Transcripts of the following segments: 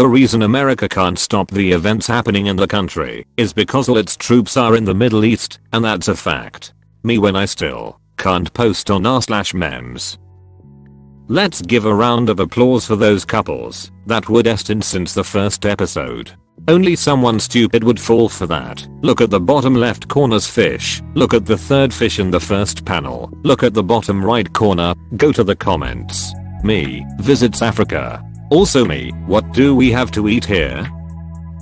The reason America can't stop the events happening in the country is because all its troops are in the Middle East, and that's a fact. Me when I still can't post on r/memes. Let's give a round of applause for those couples that were destined since the first episode. Only someone stupid would fall for that. Look at the bottom left corner's fish. Look at the third fish in the first panel. Look at the bottom right corner. Go to the comments. Me visits Africa. Also me, what do we have to eat here?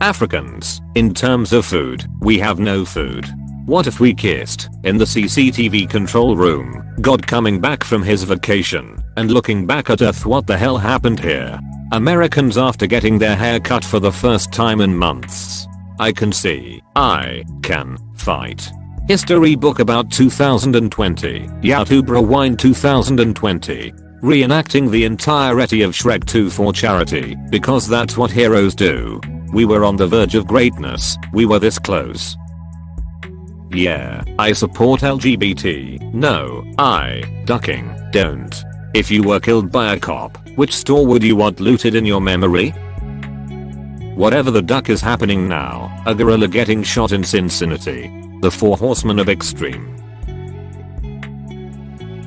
Africans, in terms of food, we have no food. What if we kissed in the CCTV control room? God coming back from his vacation and looking back at Earth, what the hell happened here? Americans after getting their hair cut for the first time in months. I can see. I can fight. History book about 2020. Yahoo Rewind 2020. Reenacting the entirety of Shrek 2 for charity, because that's what heroes do. We were on the verge of greatness. We were this close. Yeah, I support LGBT. No, ducking, don't. If you were killed by a cop, which store would you want looted in your memory? Whatever the duck is happening now, a gorilla getting shot in Cincinnati. The four horsemen of extreme.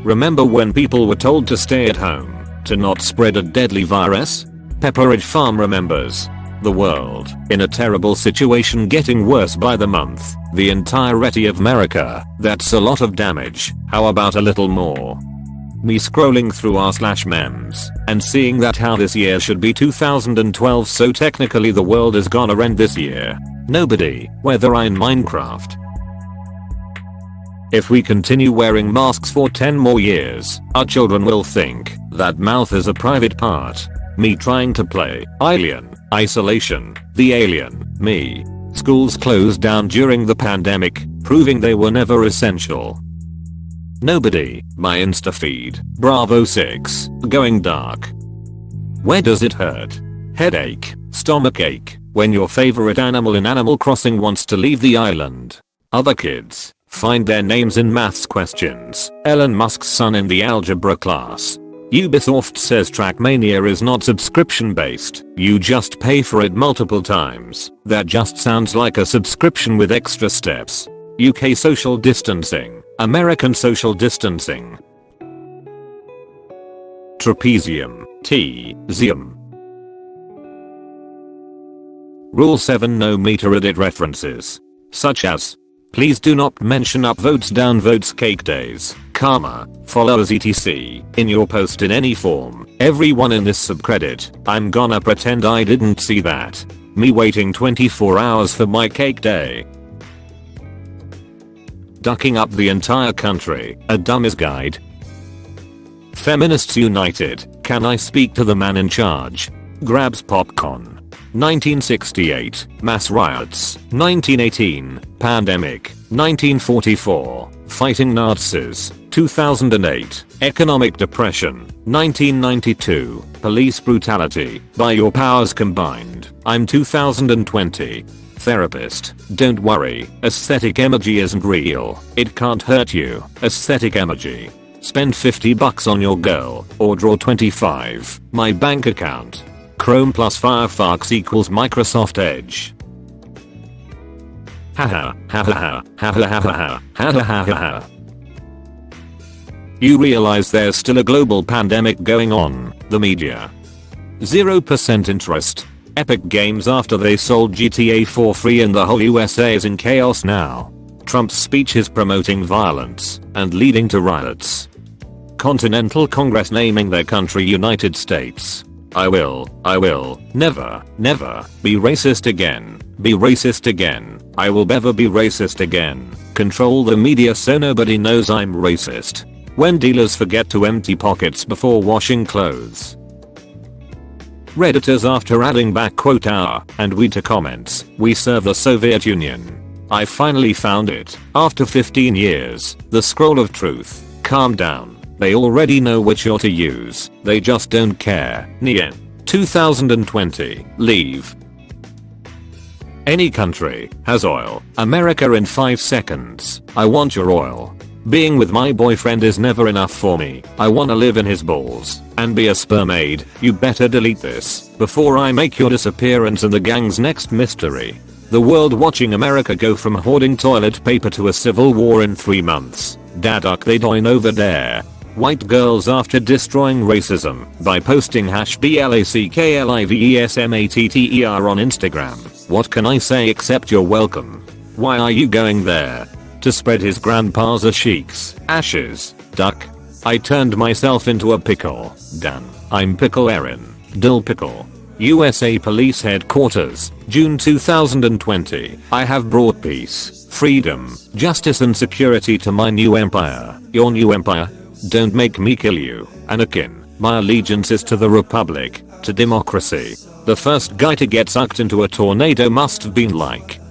Remember when people were told to stay at home, to not spread a deadly virus? Pepperidge Farm remembers. The world, in a terrible situation, getting worse by the month. The entirety of America, that's a lot of damage. How about a little more? Me scrolling through r/memes and seeing that how this year should be 2012, so technically the world is gonna end this year. Nobody, whether I in Minecraft. If we continue wearing masks for 10 more years, our children will think that mouth is a private part. Me trying to play Alien Isolation, the alien, me. Schools closed down during the pandemic, proving they were never essential. Nobody, my Insta feed, Bravo 6, going dark. Where does it hurt? Headache, stomachache, when your favorite animal in Animal Crossing wants to leave the island. Other kids find their names in maths questions. Elon Musk's son in the algebra class. Ubisoft says Trackmania is not subscription based, you just pay for it multiple times. That just sounds like a subscription with extra steps. UK social distancing, American social distancing. Trapezium, T-zium. Rule 7, no meta edit references, such as please do not mention upvotes downvotes cake days, karma, followers etc. in your post in any form. Everyone in this subreddit, I'm gonna pretend I didn't see that. Me waiting 24 hours for my cake day. Ducking up the entire country, a dummy's guide. Feminists united, can I speak to the man in charge? Grabs popcorn. 1968, mass riots. 1918, pandemic. 1944, fighting Nazis. 2008, economic depression. 1992, police brutality. By your powers combined, I'm 2020. Therapist, don't worry, aesthetic emoji isn't real. It can't hurt you. Aesthetic emoji. Spend $50 on your girl, or draw 25. My bank account. Chrome plus Firefox equals Microsoft Edge. Haha, haha, haha, haha, haha, haha. You realize there's still a global pandemic going on, the media. 0% interest. Epic Games after they sold GTA for free and the whole USA is in chaos now. Trump's speech is promoting violence and leading to riots. Continental Congress naming their country United States. I will, never, never, be racist again, be racist again, I will never be racist again, control the media so nobody knows I'm racist. When dealers forget to empty pockets before washing clothes. Redditors after adding back quote our and we to comments, we serve the Soviet Union. I finally found it, after 15 years, the scroll of truth, calm down. They already know which you're to use, they just don't care. Nien. 2020, leave. Any country has oil, America in 5 seconds. I want your oil. Being with my boyfriend is never enough for me, I wanna live in his balls. And be a spermaid, you better delete this before I make your disappearance and the gang's next mystery. The world watching America go from hoarding toilet paper to a civil war in 3 months. Daduck they doing over there. White girls after destroying racism by posting #BLACKLIVESMATTER on Instagram. What can I say except you're welcome? Why are you going there? To spread his grandpa's Ashik's ashes, duck. I turned myself into a pickle. Dan. I'm Pickle Erin. Dill Pickle. USA Police Headquarters, June 2020. I have brought peace, freedom, justice and security to my new empire. Your new empire? Don't make me kill you, Anakin. My allegiance is to the Republic, to democracy. The first guy to get sucked into a tornado must have been like.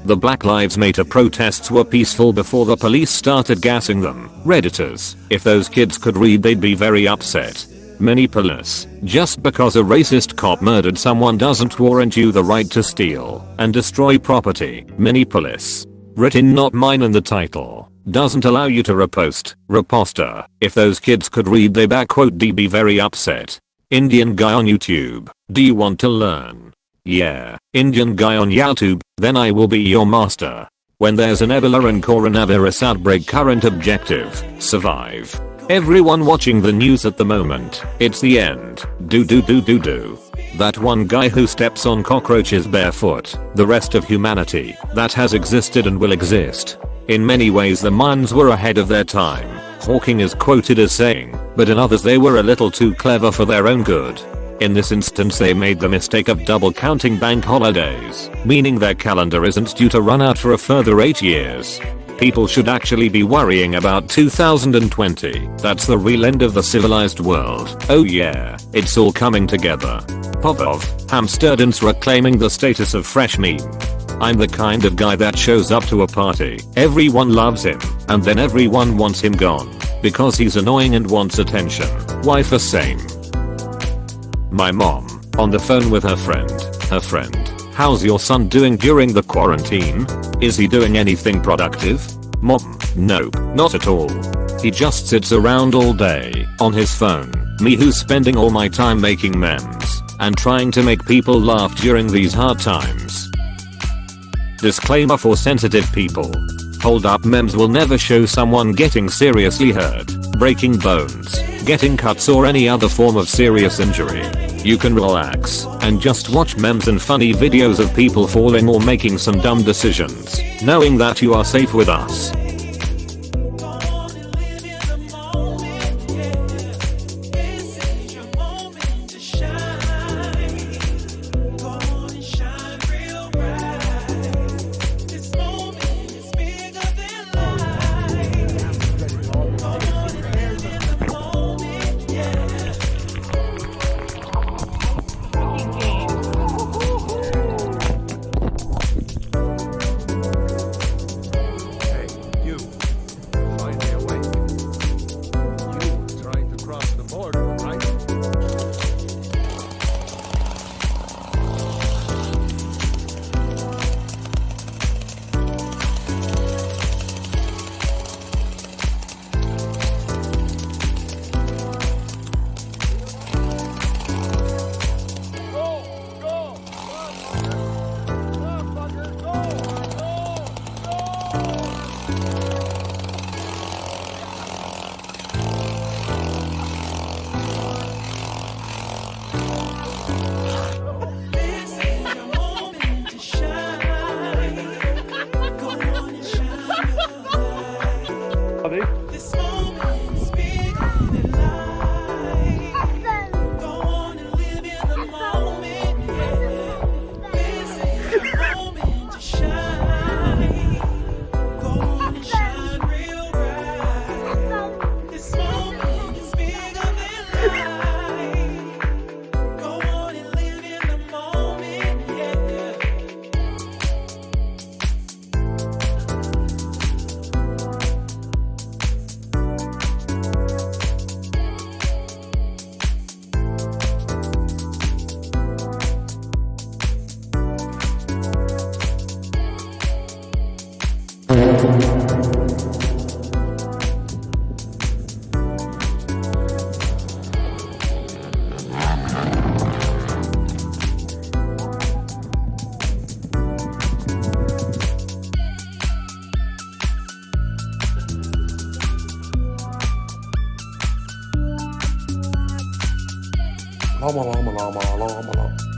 The Black Lives Matter protests were peaceful before the police started gassing them. Redditors, if those kids could read they'd be very upset. Many police, just because a racist cop murdered someone doesn't warrant you the right to steal and destroy property. Many police, written not mine in the title, doesn't allow you to repost, reposter. If those kids could read they backquote D be very upset. Indian guy on YouTube, do you want to learn? Yeah, Indian guy on YouTube, then I will be your master. When there's an Ebola and coronavirus outbreak current objective, survive. Everyone watching the news at the moment, it's the end. Do. That one guy who steps on cockroaches barefoot, the rest of humanity, that has existed and will exist. In many ways the Mayans were ahead of their time, Hawking is quoted as saying, but in others they were a little too clever for their own good. In this instance they made the mistake of double counting bank holidays, meaning their calendar isn't due to run out for a further 8 years. People should actually be worrying about 2020, that's the real end of the civilized world. Oh yeah, it's all coming together. Popov, Hamsterdance reclaiming the status of fresh meme. I'm the kind of guy that shows up to a party, everyone loves him, and then everyone wants him gone. Because he's annoying and wants attention. Why for same? My mom, on the phone with her friend, how's your son doing during the quarantine? Is he doing anything productive? Mom, nope, not at all. He just sits around all day, on his phone. Me who's spending all my time making memes, and trying to make people laugh during these hard times. Disclaimer for sensitive people. Hold up, memes will never show someone getting seriously hurt, breaking bones, getting cuts or any other form of serious injury. You can relax and just watch memes and funny videos of people falling or making some dumb decisions, knowing that you are safe with us. Llama, llama, llama, llama, llama.